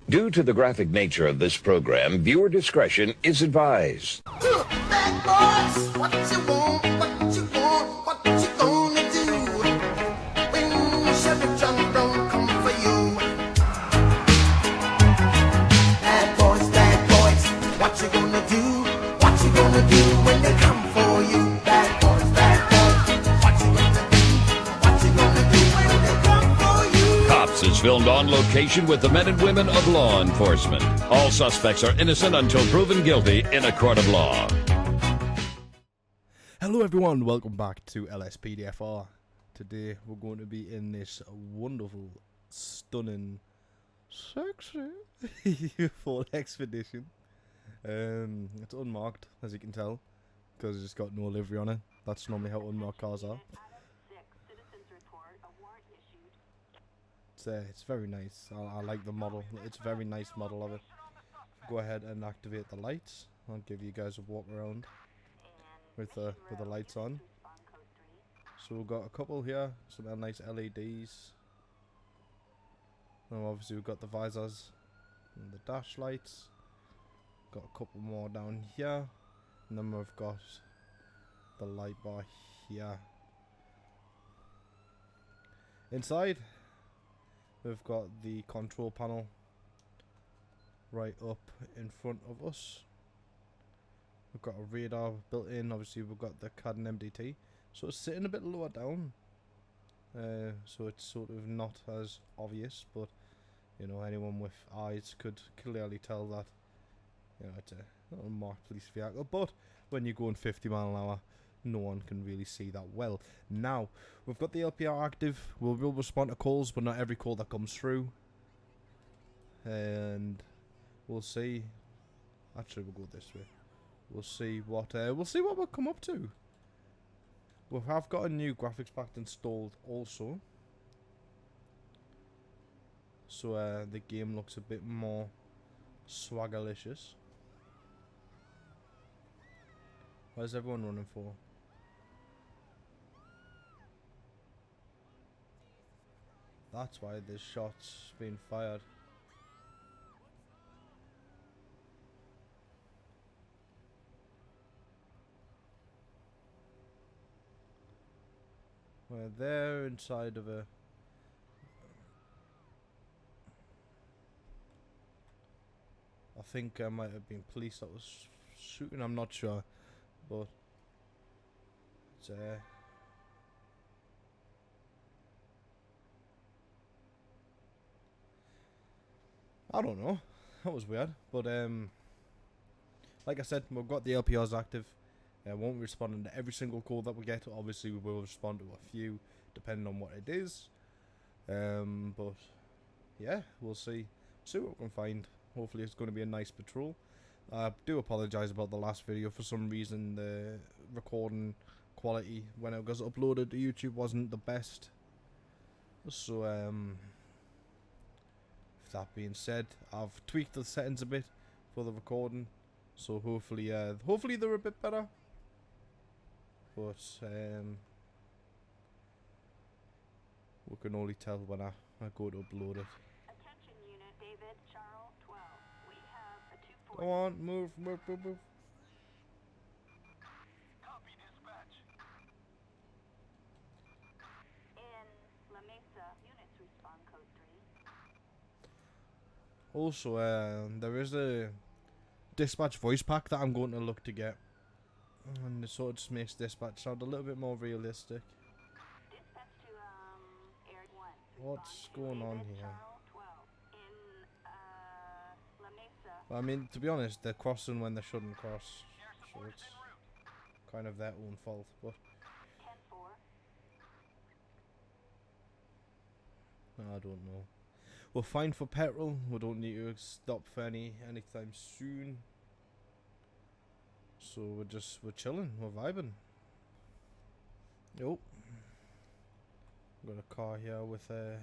Due to the graphic nature of this program, viewer discretion is advised. Bad boys, what you want, what you want, what you gonna do when Chevy John Brown come for you? Bad boys, what you gonna do? What you gonna do when they come for you? Bad boys, what you gonna do? What you gonna do when they come for you? Cops is filmed on location with the men and women of law enforcement. All suspects are innocent until proven guilty in a court of law. Hello everyone, welcome back to LSPDFR. Today we're going to be in this wonderful, stunning, sexy Ford Expedition. It's unmarked, as you can tell, because it's got no livery on it. That's normally how unmarked cars are. It's very nice. I like the model. It's a very nice model of it. Go ahead and activate the lights. I'll give you guys a walk around with the lights on. So we've got a couple here, some nice LEDs. Now obviously we've got the visors and the dash lights. Got a couple more down here, and then we've got the light bar here. Inside we've got the control panel right up in front of us. We've got a radar built in. Obviously we've got the CAD and MDT, so it's sitting a bit lower down, so it's sort of not as obvious, but you know, anyone with eyes could clearly tell that, you know, it's a unmarked police vehicle. But when you're going 50 miles an hour, no one can really see that well. Now we've got the LPR active. We'll respond to calls, but not every call that comes through, and we'll see. Actually, we'll go this way. We'll see what we'll come up to. We have got a new graphics pack installed also, so the game looks a bit more swaggerlicious. Where's everyone running for? That's why this shot's been fired. We're there inside of a... I think I might have been police that was shooting, I'm not sure. But it's I don't know. That was weird. But like I said, we've got the LPRs active. Won't be responding to every single call that we get. Obviously we will respond to a few depending on what it is. But yeah, we'll see what we can find. Hopefully it's going to be a nice patrol. I do apologise about the last video. For some reason the recording quality when it was uploaded to YouTube wasn't the best. So that being said, I've tweaked the settings a bit for the recording, so hopefully they're a bit better. But we can only tell when I go to upload it. Attention unit, David, Charles 12. We have a 2-4. Go on, move. Copy dispatch. In La Mesa, units respond code 3. Also, there is a dispatch voice pack that I'm going to look to get, and it sort of just makes dispatch sound a little bit more realistic. Dispatch to Air 1. What's going on here? Charles 12. In La Mesa. I mean, to be honest, they're crossing when they shouldn't cross, so it's kind of their own fault, but 10-4. I don't know. We're fine for petrol. We don't need to stop for anytime soon. So we're chilling. We're vibing. Yep. Got a car here with a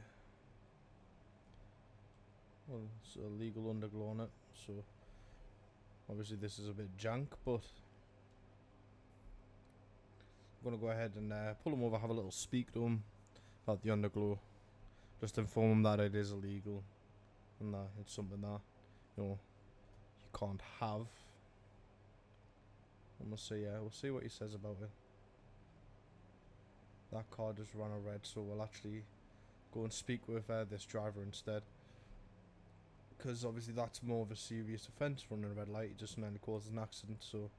it's a legal underglow on it. So obviously this is a bit jank, but I'm gonna go ahead and pull him over, have a little speak to him about the underglow. Just inform him that it is illegal and that it's something that, you know, you can't have. And we'll see what he says about it. That car just ran a red, so we'll actually go and speak with this driver instead. Because obviously that's more of a serious offence, running a red light. It just nearly causes an accident, so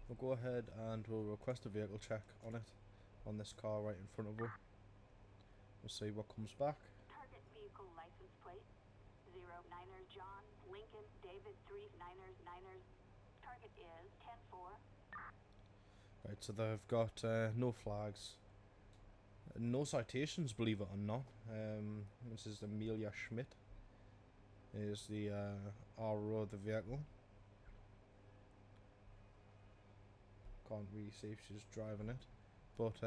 we'll go ahead and we'll request a vehicle check on it, on this car right in front of her. We'll see what comes back. Target vehicle license plate 09er John Lincoln David 39ers Niners. Target is 10-4. Right, so they've got no flags, no citations, believe it or not. This is Amelia Schmidt, is the RO of the vehicle. Can't really see if she's driving it, but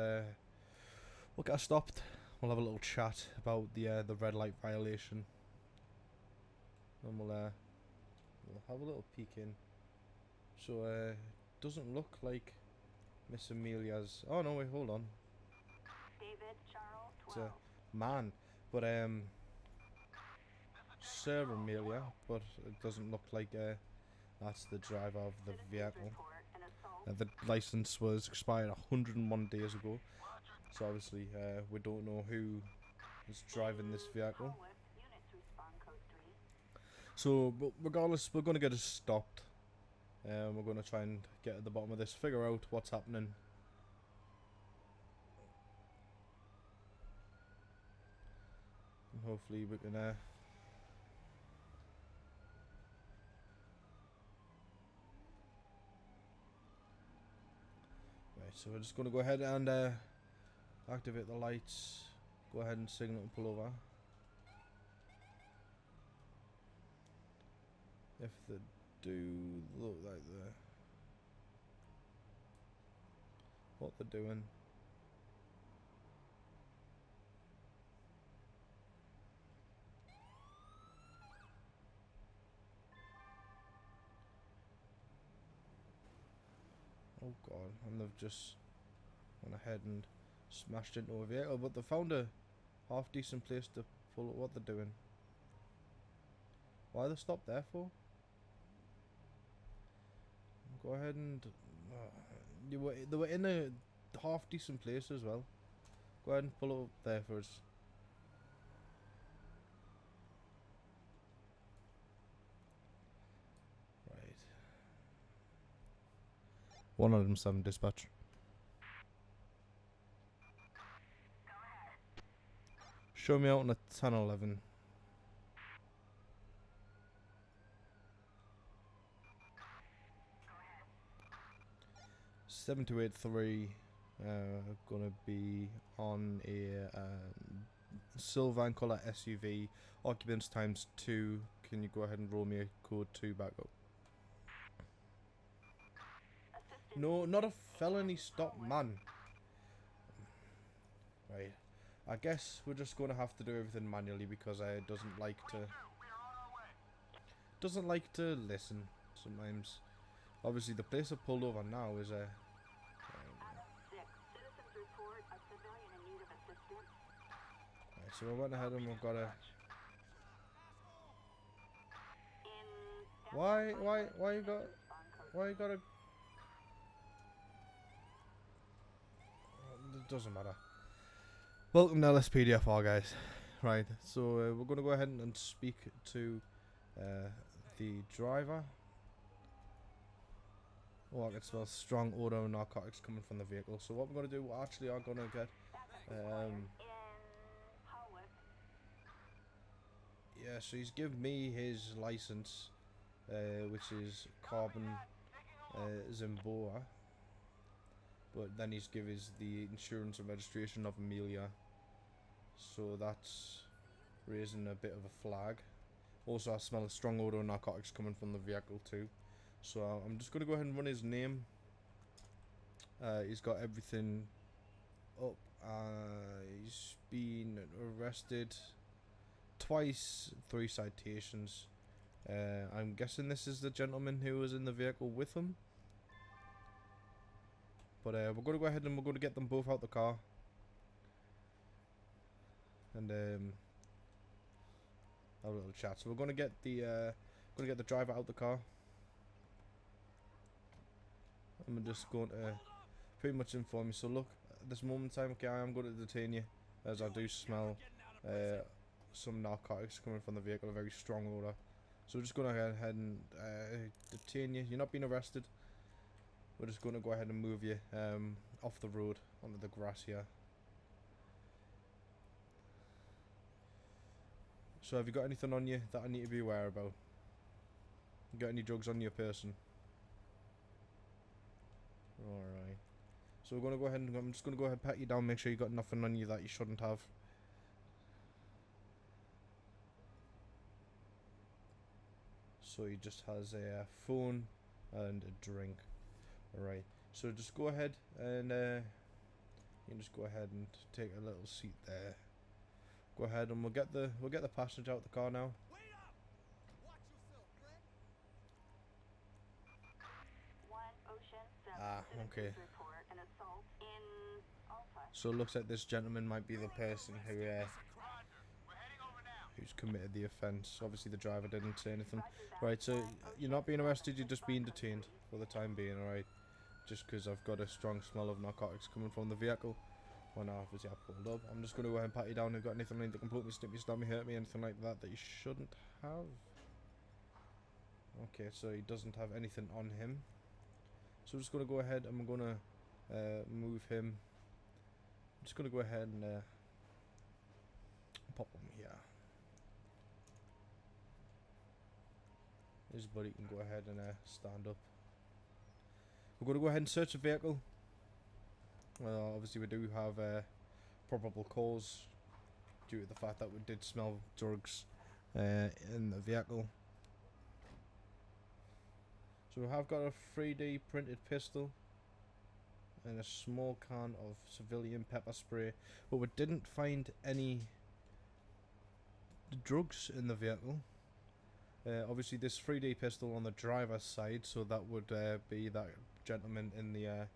we'll get her stopped. We'll have a little chat about the red light violation, and we'll have a little peek in. So doesn't look like Miss Amelia's. Oh no, wait, hold on. David Charles It's 12. a man, but Sir Amelia, but it doesn't look like that's the driver of the vehicle. Report an assault. The license was expired 101 days ago, so obviously we don't know who is driving this vehicle. Hollywood, units respond code 3. So, but regardless, we're going to get it stopped. We're going to try and get at the bottom of this, figure out what's happening. And hopefully we can right, so we're just going to go ahead and activate the lights. Go ahead and signal and pull over. If they do look like they're what they're doing. Oh god, and they've just went ahead and smashed into a vehicle, but they found a half decent place to pull what they're doing. Why they stopped there for? Go ahead and they were in a half decent place as well. Go ahead and pull up there for us. Right. 107 dispatch. Show me out on a 1011. Seven two 8 3. Gonna be on a silver and colour SUV. Occupants ×2. Can you go ahead and roll me a code 2 back up? No, not a felony stop, man. Right. I guess we're just gonna have to do everything manually because it doesn't like to listen sometimes. Obviously, the place I pulled over now is a. Citizens report a civilian in need of assistance. Right, so we went ahead and we've got a. Why you got a. It doesn't matter. Welcome to LSPDFR, guys. Right, so we're going to go ahead and speak to the driver. Oh, I can smell strong odor of narcotics coming from the vehicle. So what we're going to do, we actually are going to get yeah, so he's given me his license, which is Carbon Zimboa. But then he's given us the insurance and registration of Amelia. So that's raising a bit of a flag. Also, I smell a strong odor of narcotics coming from the vehicle too. So I'm just going to go ahead and run his name. He's got everything up. He's been arrested twice, 3 citations. I'm guessing this is the gentleman who was in the vehicle with him. But we're going to go ahead and we're going to get them both out the car. and have a little chat. So we're gonna get the driver out the car. I'm just going to pretty much inform you. So look, at this moment in time, okay, I am going to detain you, as I do smell some narcotics coming from the vehicle, a very strong odor. So we're just going to go ahead and detain you. You're not being arrested. We're just going to go ahead and move you off the road onto the grass here. So have you got anything on you that I need to be aware about? You got any drugs on your person? Alright. So we're going to go ahead and I'm just going to go ahead and pat you down, make sure you got nothing on you that you shouldn't have. So he just has a phone and a drink. Alright. So just go ahead and you can just go ahead and take a little seat there. Go ahead and we'll get the passenger out the car now. Ah, okay. So it looks like this gentleman might be the person who's committed the offence. Obviously the driver didn't say anything. Right, so you're not being arrested, you're just being detained for the time being, alright? Just because I've got a strong smell of narcotics coming from the vehicle. When obviously I pulled up. I'm just going to go ahead and pat you down. Have you got anything that can put me, snip me, stab me, hurt me, anything like that that you shouldn't have? Okay, so he doesn't have anything on him. So I'm just going to go ahead and I'm going to move him. I'm just going to go ahead and pop him here. His buddy can go ahead and stand up. We're going to go ahead and search the vehicle. Well, obviously we do have probable cause due to the fact that we did smell drugs in the vehicle. So we have got a 3D printed pistol and a small can of civilian pepper spray, but we didn't find any drugs in the vehicle. Obviously this 3D pistol on the driver's side, so that would be that gentleman in the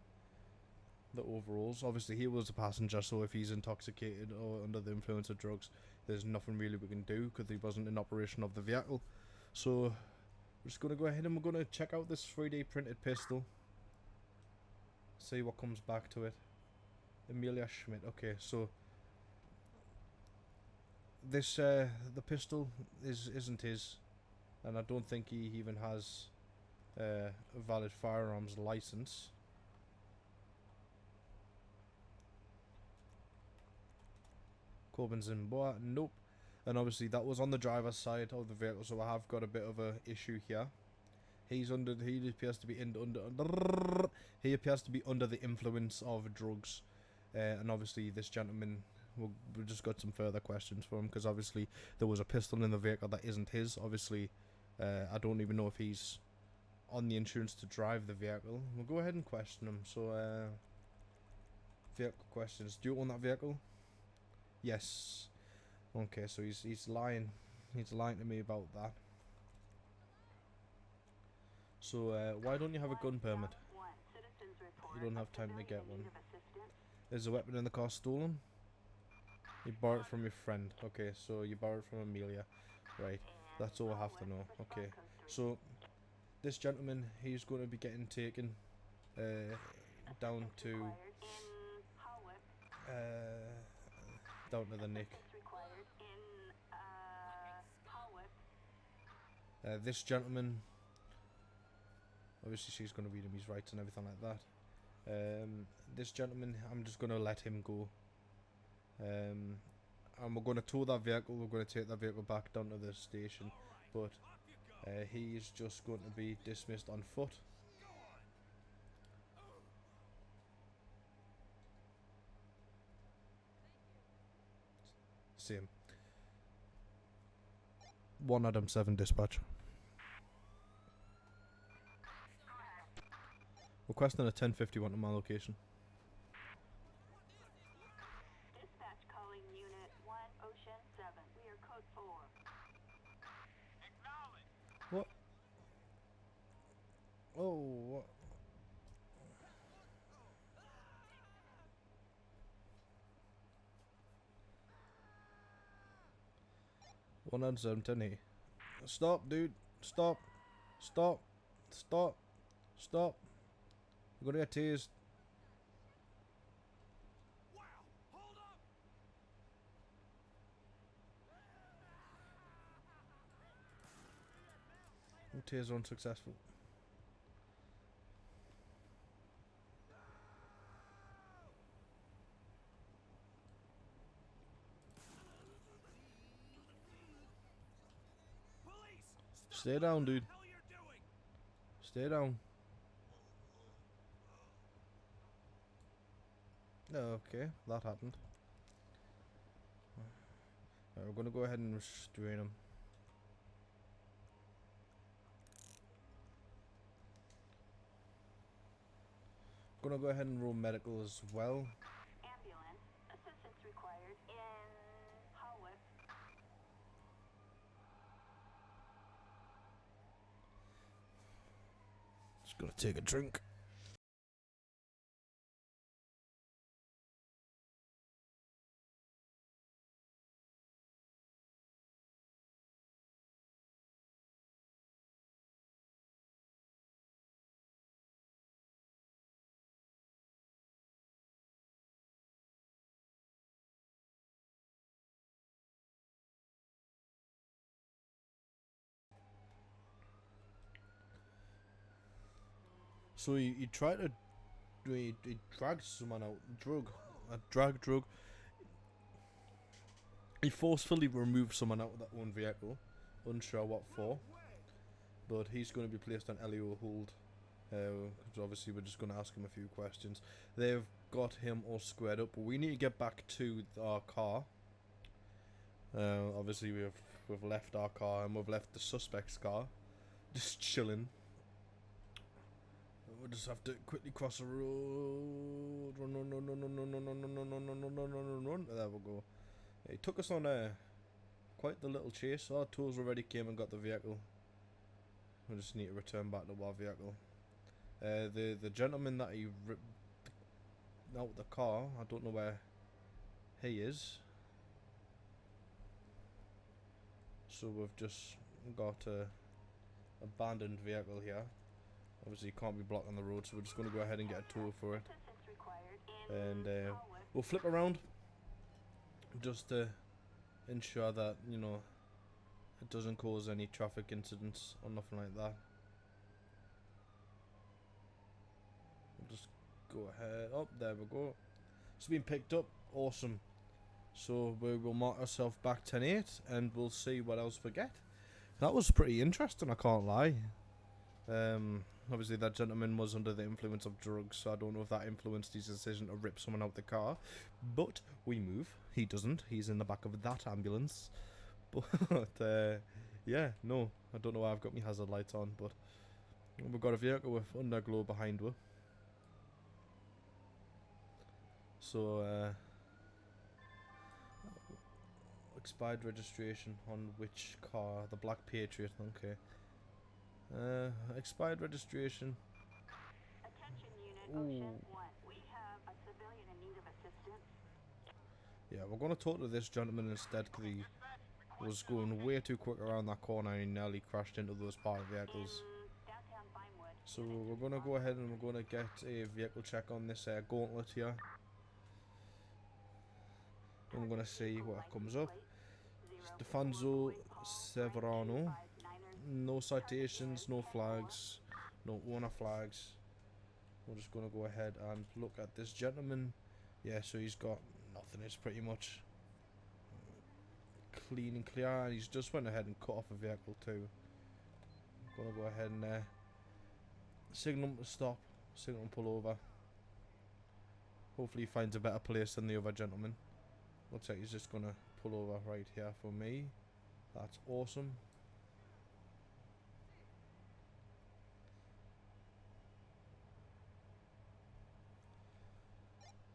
overalls. Obviously he was a passenger, so if he's intoxicated or under the influence of drugs, there's nothing really we can do because he wasn't in operation of the vehicle. So we're just going to go ahead and we're going to check out this 3D printed pistol, see what comes back to it. Amelia Schmidt. Okay, so this the pistol isn't his, and I don't think he even has a valid firearms license. Corbin's in Boa, nope. And obviously that was on the driver's side of the vehicle, so I have got a bit of a issue here. He appears to be he appears to be under the influence of drugs, and obviously this gentleman, we've just got some further questions for him because obviously there was a pistol in the vehicle that isn't his. Obviously, I don't even know if he's on the insurance to drive the vehicle. We'll go ahead and question him. So, vehicle questions. Do you own that vehicle? Yes. Okay, so he's lying. He's lying to me about that. So why don't you have a gun permit? You don't have time to get one. Is the weapon in the car stolen? You borrowed it from your friend. Okay, so you borrowed it from Amelia. Right, that's all I have to know. Okay, so this gentleman, he's going to be getting taken down to the Nick. This gentleman, obviously she's going to read him his rights and everything like that. This gentleman, I'm just going to let him go. And we're going to tow that vehicle, we're going to take that vehicle back down to the station, but he's just going to be dismissed on foot. Same. 1 Adam 7 dispatch. Requesting a 1051 to my location. Dispatch calling Unit 1 Ocean 7. We are code 4. What? Oh, what? 170. Stop, dude. Stop. Stop. Stop. Stop. You're gonna get tased. Taser unsuccessful. Stay down, dude. Stay down. Okay, that happened. Right, we're gonna go ahead and restrain him. Gonna go ahead and roll medical as well. Ambulance. Assistance required in Hollywood. Just gonna take a drink. So he tried to he dragged someone out. Drug. He forcefully removed someone out of their own vehicle. Unsure what for. But he's going to be placed on LEO hold. Because obviously we're just going to ask him a few questions. They've got him all squared up. But we need to get back to our car. Obviously we've left our car and we've left the suspect's car. Just chilling. We'll just have to quickly cross the road. Run. There we go. He took us on quite the little chase. Our tools already came and got the vehicle. We just need to return back to our vehicle. The gentleman that he ripped out the car, I don't know where he is. So we've just got a abandoned vehicle here. Obviously you can't be blocking the road, so we're just going to go ahead and get a tow for it. And we'll flip around just to ensure that, you know, it doesn't cause any traffic incidents or nothing like that. We'll just go ahead. Oh, there we go. It's been picked up. Awesome. So we will mark ourselves back 10-8 and we'll see what else we get. That was pretty interesting, I can't lie. Obviously that gentleman was under the influence of drugs, so I don't know if that influenced his decision to rip someone out the car. But we move. He doesn't. He's in the back of that ambulance. But yeah, no, I don't know why I've got my hazard lights on, but we've got a vehicle with underglow behind us. So expired registration on which car? The Black Patriot. Okay. Expired registration. Attention unit, Ocean 1. We have a civilian in need of assistance. Yeah, we're going to talk to this gentleman instead because he was going way too quick around that corner and he nearly crashed into those parked vehicles. Downtown Vinewood. So we're going to go ahead and we're going to get a vehicle check on this gauntlet here. And we're going to see what comes up. Stefanzo Severano. No citations, no flags, no owner flags. We're just going to go ahead and look at this gentleman. Yeah, so he's got nothing. It's pretty much clean and clear. And he's just went ahead and cut off a vehicle too. Going to go ahead and signal him to stop, signal him to pull over. Hopefully he finds a better place than the other gentleman. Looks like he's just going to pull over right here for me. That's awesome.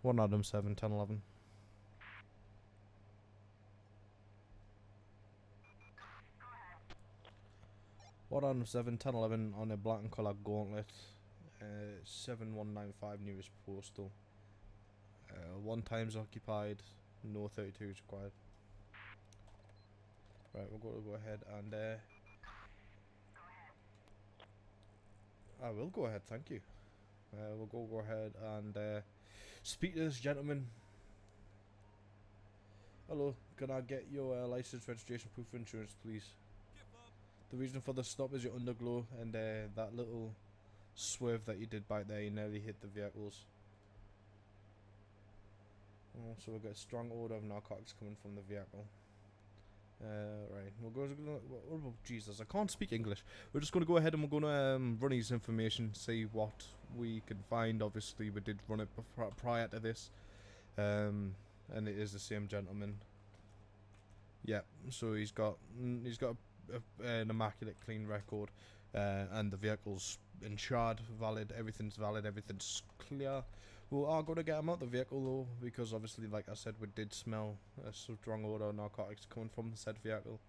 One Adam 7, 10, 11. One Adam 7, 10, 11 on a black and colour gauntlet. 7195 nearest postal. 1 times occupied. No 32 is required. Right, we're going to go ahead and I will go ahead, thank you. We'll go ahead and speak to this gentleman. Hello, can I get your license, registration, proof of insurance, please? The reason for the stop is your underglow and that little swerve that you did back there, you nearly hit the vehicles. So we've got a strong odor of narcotics coming from the vehicle. Right, we're going to, oh, Jesus, I can't speak English. We're just going to go ahead and we're going to run his information, see what we can find. Obviously, we did run it prior to this, and it is the same gentleman. Yeah, so he's got an immaculate, clean record, and the vehicle's insured, valid, everything's clear. We are going to get him out the vehicle though, because obviously, like I said, we did smell a strong odor of narcotics coming from the said vehicle.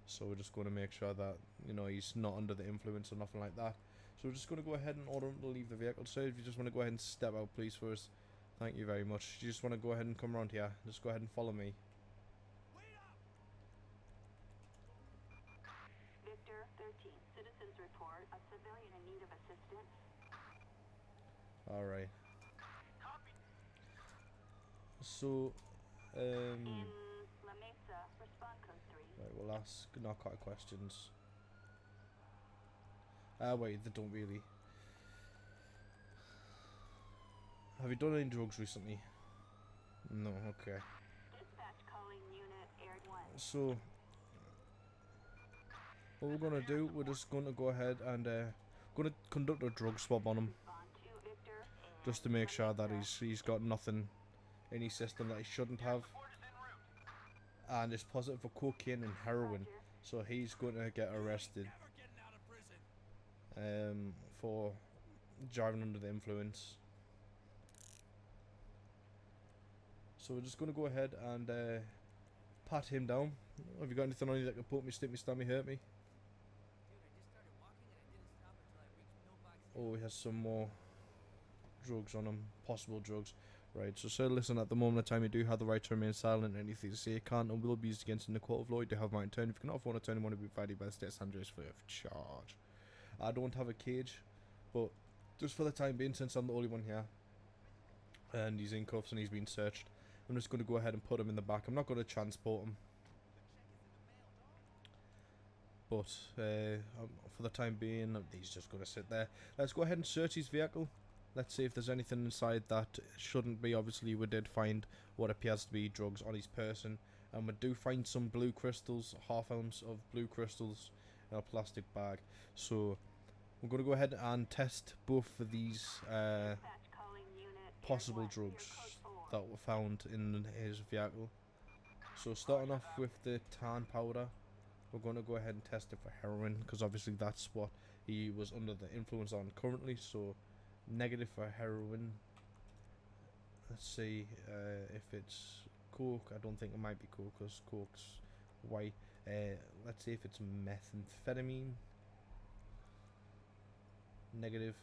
So we're just going to make sure that, you know, he's not under the influence or nothing like that. So we're just going to go ahead and order him to leave the vehicle. So if you just want to go ahead and step out, please, for us. Thank you very much. You just want to go ahead and come around here. Just go ahead and follow me. Victor 13, citizens report a civilian in need of assistance. Alright. So, In La Mesa, respond code 3. right, we'll ask narcotic questions. Wait, they don't really. Have you done any drugs recently? No, okay. Dispatch calling unit Air 1. So, what we're gonna do, we're just gonna go ahead and gonna conduct a drug swab on him, Respond to Victor and just to make sure that he's got nothing in his system that he shouldn't have, and it's positive for cocaine and heroin. So he's going to get arrested for driving under the influence. So we're just going to go ahead and pat him down. Have you got anything on you that can poke me, stick me, stab me, hurt me? Oh, he has some more drugs on him, possible drugs. Right, so sir, listen, at the moment in time you do have the right to remain silent. Anything you say can't and will be used against in the court of law. You do have my turn. If you cannot afford a turn, you want to be provided by the state of San Andreas free of charge. I don't have a cage, but just for the time being, since I'm the only one here, and he's in cuffs and he's been searched, I'm just going to go ahead and put him in the back. I'm not going to transport him, but for the time being, he's just going to sit there. Let's go ahead and search his vehicle. Let's see if there's anything inside that shouldn't be. Obviously, we did find what appears to be drugs on his person, and we do find some blue crystals, ½ ounce of blue crystals in a plastic bag. So we're going to go ahead and test both of these dispatch calling unit Air possible 1, drugs code 4. that were found in his vehicle. So starting off with the tan powder, we're going to go ahead and test it for heroin, because obviously that's what he was under the influence on currently. So negative for heroin. Let's see if it's coke. I don't think it might be coke, because coke's white. Let's see if it's methamphetamine. Negative.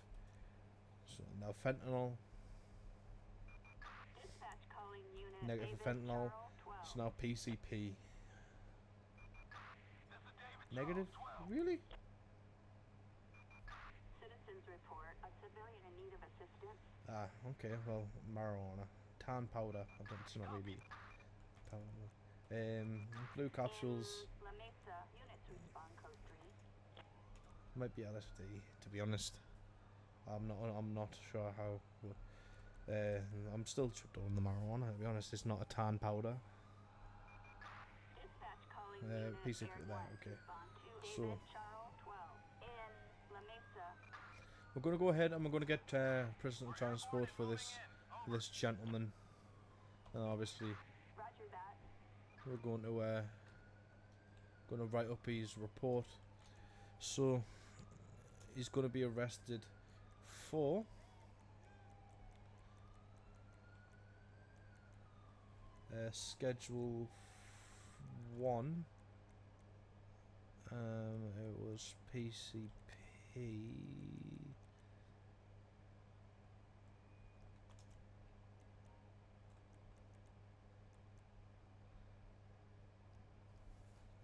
So now fentanyl. Dispatch calling unit Negative for David fentanyl. Charles 12. So now PCP. Negative? Really? Citizens report a civilian in need of assistance. Ah, okay, well, marijuana. Tan powder. I don't, it's not really powder. Blue capsules. In La Mesa, units respond code 3. Might be LSD, to be honest. I'm not sure how. I'm still tripped on the marijuana, to be honest. It's not a tan powder. Dispatch calling unit PCP Air there, 1, okay. respond to So David Charles 12. In La Mesa, we're gonna go ahead and we're gonna get prison transport for this gentleman, and obviously roger that. we're going to write up his report. So he's going to be arrested for Schedule 1. It was PCP.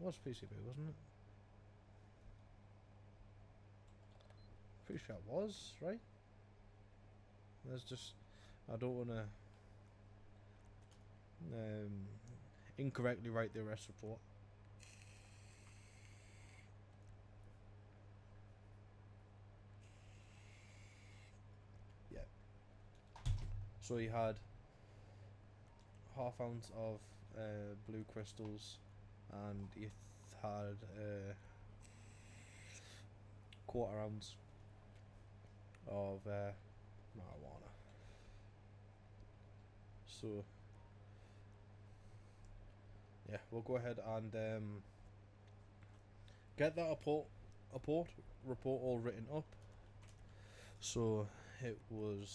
was PCP, wasn't it? Pretty sure it was, right? There's just, I don't want to incorrectly write the arrest report. Yeah. So he had ½ ounce of blue crystals, and he had ½ ounce of marijuana. So yeah, we'll go ahead and get that report all written up. So it was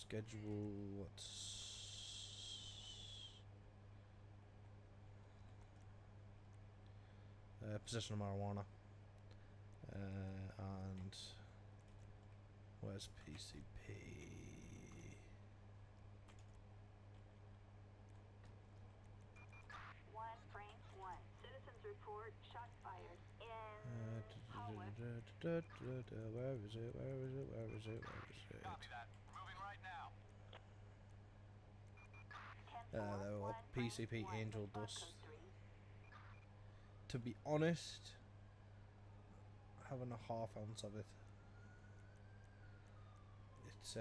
schedule possession of marijuana, and where's PCP? Citizens report shots fired in Where is it? Copy that. Moving right now. There we go. PCP Angel Dust. To be honest, having ½ ounce of it, it's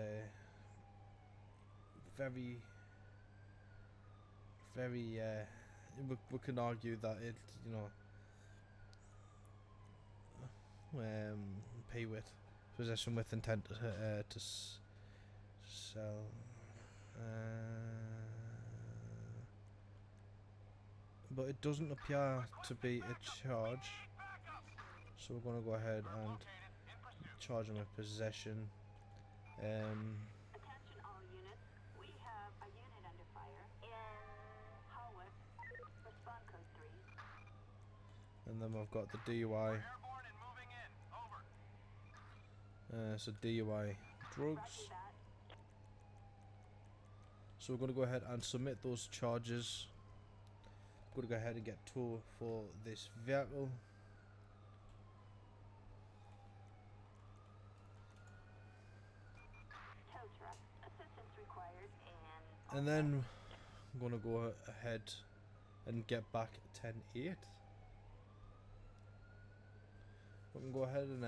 very, we can argue that it, you know, pay with possession with intent to sell. But it doesn't appear to be a charge, so we're going to go ahead and charge him with possession. Attention all units. We have a unit under fire in Howard. Respond code 3. And then we've got the DUI. Airborne and moving in. Over. So DUI drugs. Roger that. So we're going to go ahead and submit those charges. Going to go ahead and get tow for this vehicle. Tow truck. Assistance required in. And then I'm going to go ahead and get back 10-8. We can go ahead and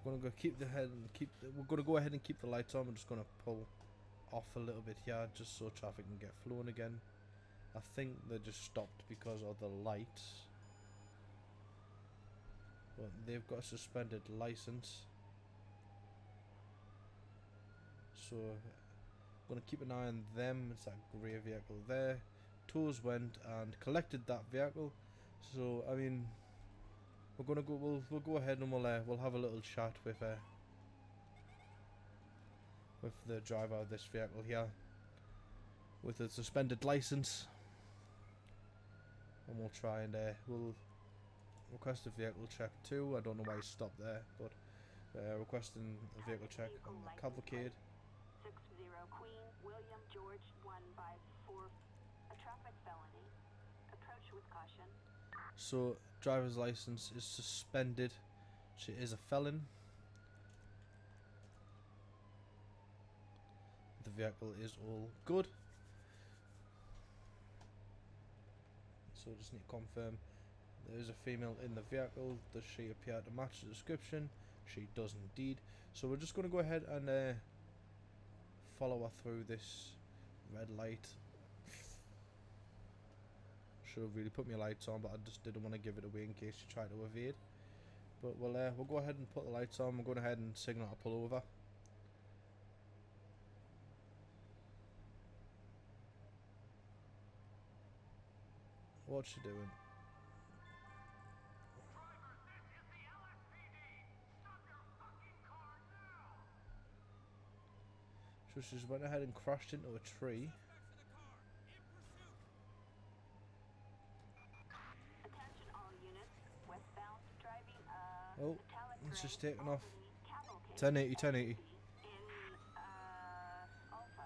we're going to keep the lights on. We're just going to pull off a little bit here just so traffic can get flowing again. I think they just stopped because of the lights, but they've got a suspended license, so I'm going to keep an eye on them. It's that grey vehicle there. Tows went and collected that vehicle, so I mean we're gonna go. We'll go ahead and we'll have a little chat with the driver of this vehicle here with a suspended license. And we'll try and we'll request a vehicle check too. I don't know why he stopped there, but requesting a vehicle check on the cavalcade. 60 Queen William George 154. A traffic felony. Approach with caution. So driver's license is suspended. She is a felon. The vehicle is all good. So just need to confirm there is a female in the vehicle. Does she appear to match the description? She does indeed. So we're just going to go ahead and follow her through this red light. Should have really put my lights on, but I just didn't want to give it away in case she tried to evade. But we'll go ahead and put the lights on. We're going ahead and signal to pull over. What's she doing? Driver, this is the LSPD. Stop your fucking car now. So she's went ahead and crashed into a tree. Attention all units. Westbound driving Oh, metallic it's gray just taken off. Albany Cavalcade 1080, 1080. in Alpha.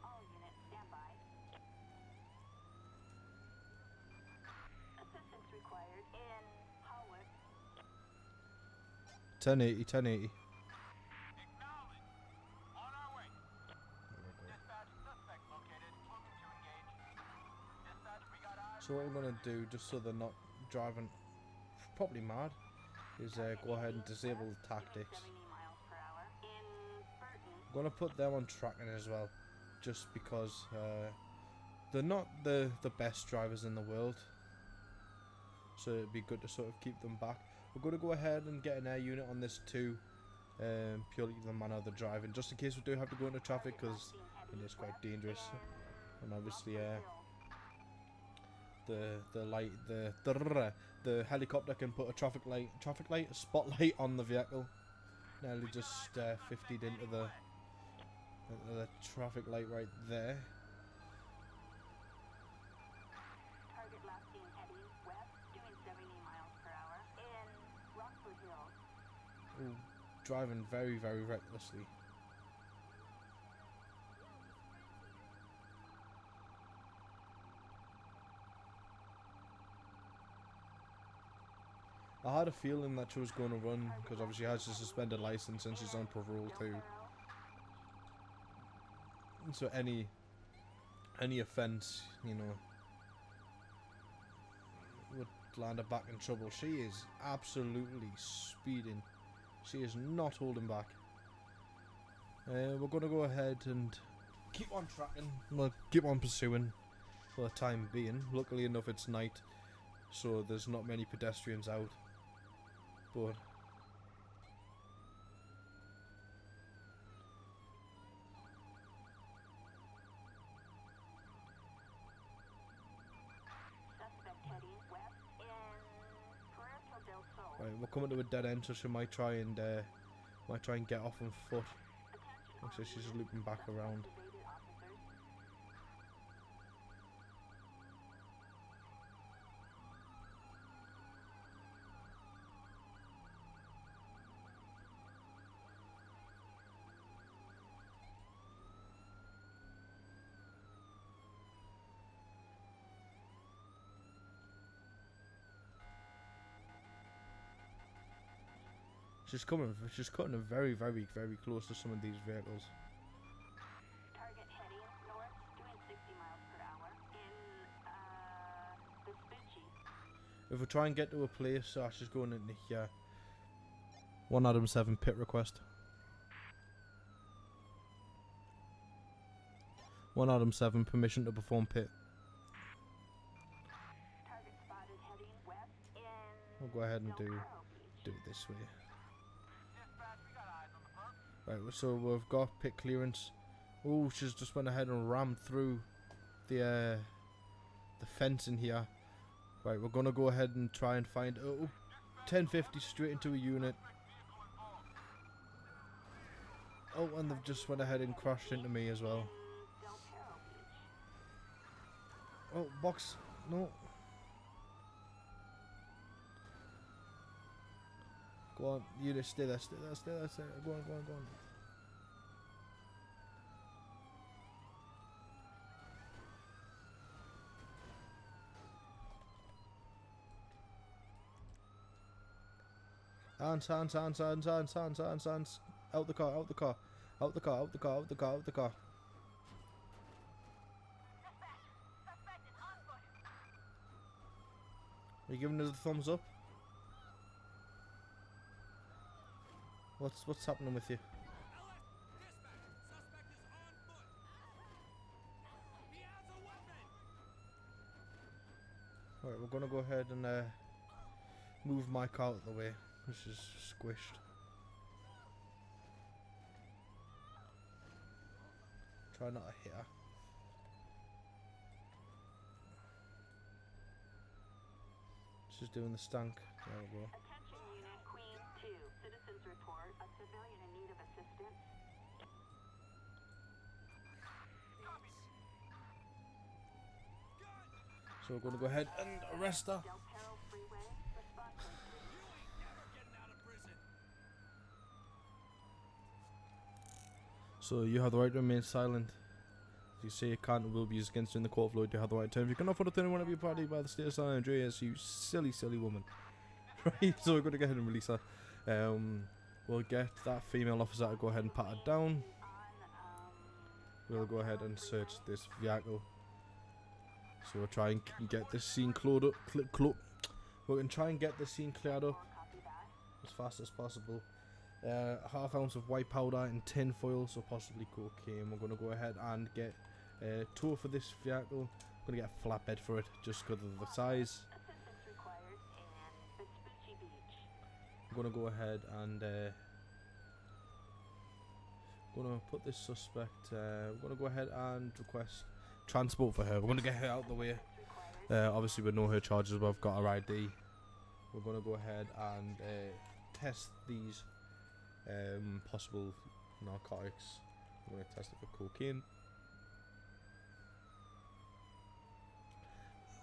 All units stand by. 1080, 1080. Acknowledged. On our way. Dispatch, suspect located. Moving to engage. Dispatch, we got eyes. So what we're gonna do, just so they're not driving probably mad, is go ahead and disable the tactics. 70 miles per hour. In Burton. I'm gonna put them on tracking as well, just because they're not the best drivers in the world. So it'd be good to sort of keep them back. We're gonna go ahead and get an air unit on this too, purely the manner of the driving, just in case we do have to go into traffic, because it is quite dangerous. And obviously, the helicopter can put a a spotlight on the vehicle. Nearly just 50'd into the traffic light right there. Target last seen heading west, doing 70 miles per hour. In Rockford Hills. Ooh, driving very, very recklessly. I had a feeling that she was going to run, because obviously she has a suspended license and she's on parole too. So any offence, you know, would land her back in trouble. She is absolutely speeding. She is not holding back. We're going to go ahead and keep on tracking. We'll keep on pursuing for the time being. Luckily enough, it's night, so there's not many pedestrians out. But Suspect heading west in Puerto del Sol. right, we're coming to a dead end, so she might try and get off on foot. Looks like she's just looping back around. Evaded officers. She's cutting it very, very, very close to some of these vehicles. Target heading north, doing 60 miles per hour. In Vespucci. If we try and get to a place, she's going into here. 1 Adam 7 pit request. 1 Adam 7 permission to perform pit. Target spotted heading west in We'll go ahead and Del do Perro Beach. it this way. Dispatch, we got eyes on the perp. Right, so we've got pit clearance. Oh, she's just went ahead and rammed through the fence in here. Right, we're gonna go ahead and try and find 1050 straight into a unit. Oh, and they've just went ahead and crashed into me as well. Del Perro Beach. Oh, box. No. Go on, you just stay there, stay there, stay there, stay there. Go on, go on, go on. Hands. Out the car, out the car. Out the car, out the car, out the car, out the car. Suspect is on foot. Are you giving us a thumbs up? What's happening with you? Alright, we're gonna go ahead and move my car out of the way, which is squished. Try not to hit her. She's doing the stank. There we go. Attention unit Queen 2. Citizens report a civilian in need of assistance. So we're gonna go ahead and arrest her. Del Perro Freeway. Response So you have the right to remain silent. If you say you can't or will be used against you in the court of law, you have the right terms. You cannot afford to turn one of your party by the state of San Andreas, you silly, silly woman. Right, so we're going to go ahead and release her. We'll get that female officer to go ahead and pat her down. We'll go ahead and search this vehicle. So we'll try and get this scene cleared up. We can try and get the scene cleared up as fast as possible. Half ounce of white powder and tin foil, so possibly cocaine. We're going to go ahead and get a tow for this vehicle. I'm going to get a flatbed for it just because of the size. I'm going to go ahead and going to put this suspect. We're going to go ahead and request transport for her. We're going to get her out of the way. Obviously we know her charges, but I've got her ID. We're going to go ahead and test these possible narcotics. I'm going to test it for cocaine,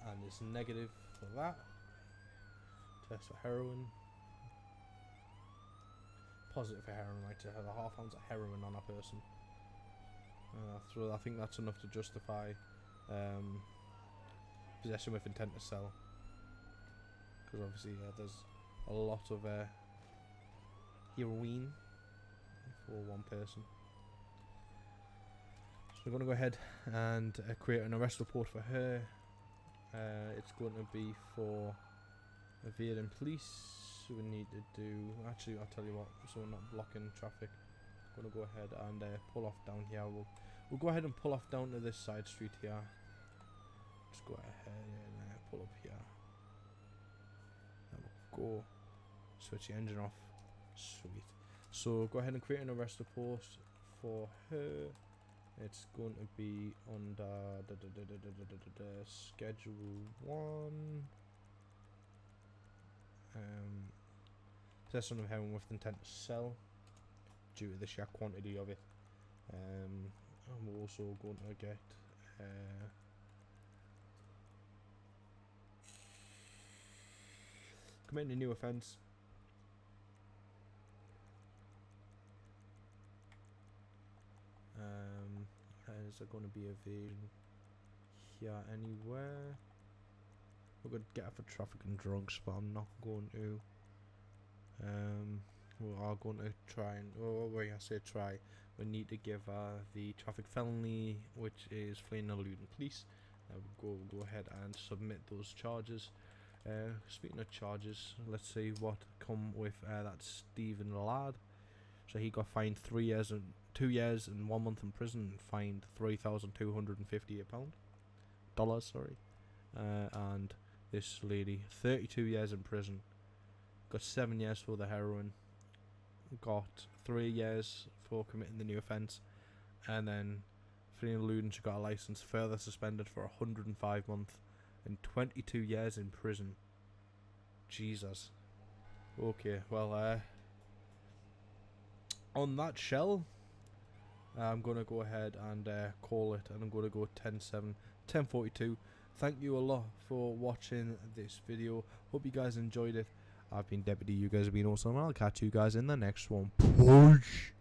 and it's negative for that. Test for heroin. Positive for heroin, right? To have a half ounce of heroin on a person. So I think that's enough to justify possession with intent to sell. Because obviously there's a lot of heroin for one person. So we're going to go ahead and create an arrest report for her. It's going to be for evading police. We need to do, actually I'll tell you what, so we're not blocking traffic, I'm going to go ahead and pull off down here. We'll go ahead and pull off down to this side street here. Just go ahead and pull up here. And we'll go switch the engine off. Sweet. So go ahead and create an arrest report for her. It's going to be under schedule 1. Possession of heroin with intent to sell due to the sheer quantity of it. And we're also going to get committing a new offence. Is there going to be evasion here anywhere? We're going to get her for traffic and drugs, but I'm not going to. We are going to try and, I say try, we need to give her the traffic felony, which is fleeing and eluding police. We'll go ahead and submit those charges. Speaking of charges, let's see what come with that Stephen Ladd. So he got fined 2 years and 1 month in prison, and fined £3,258 dollars. Sorry, and this lady 32 years in prison, got 7 years for the heroin, got 3 years for committing the new offence, and then fleeing and eluding, she got a license further suspended for 105 months and 22 years in prison. Jesus. Okay, well, on that shell, I'm going to go ahead and call it, and I'm going to go 10-7, 10:42. Thank you a lot for watching this video. Hope you guys enjoyed it. I've been Deputy, you guys have been awesome, and I'll catch you guys in the next one. Push!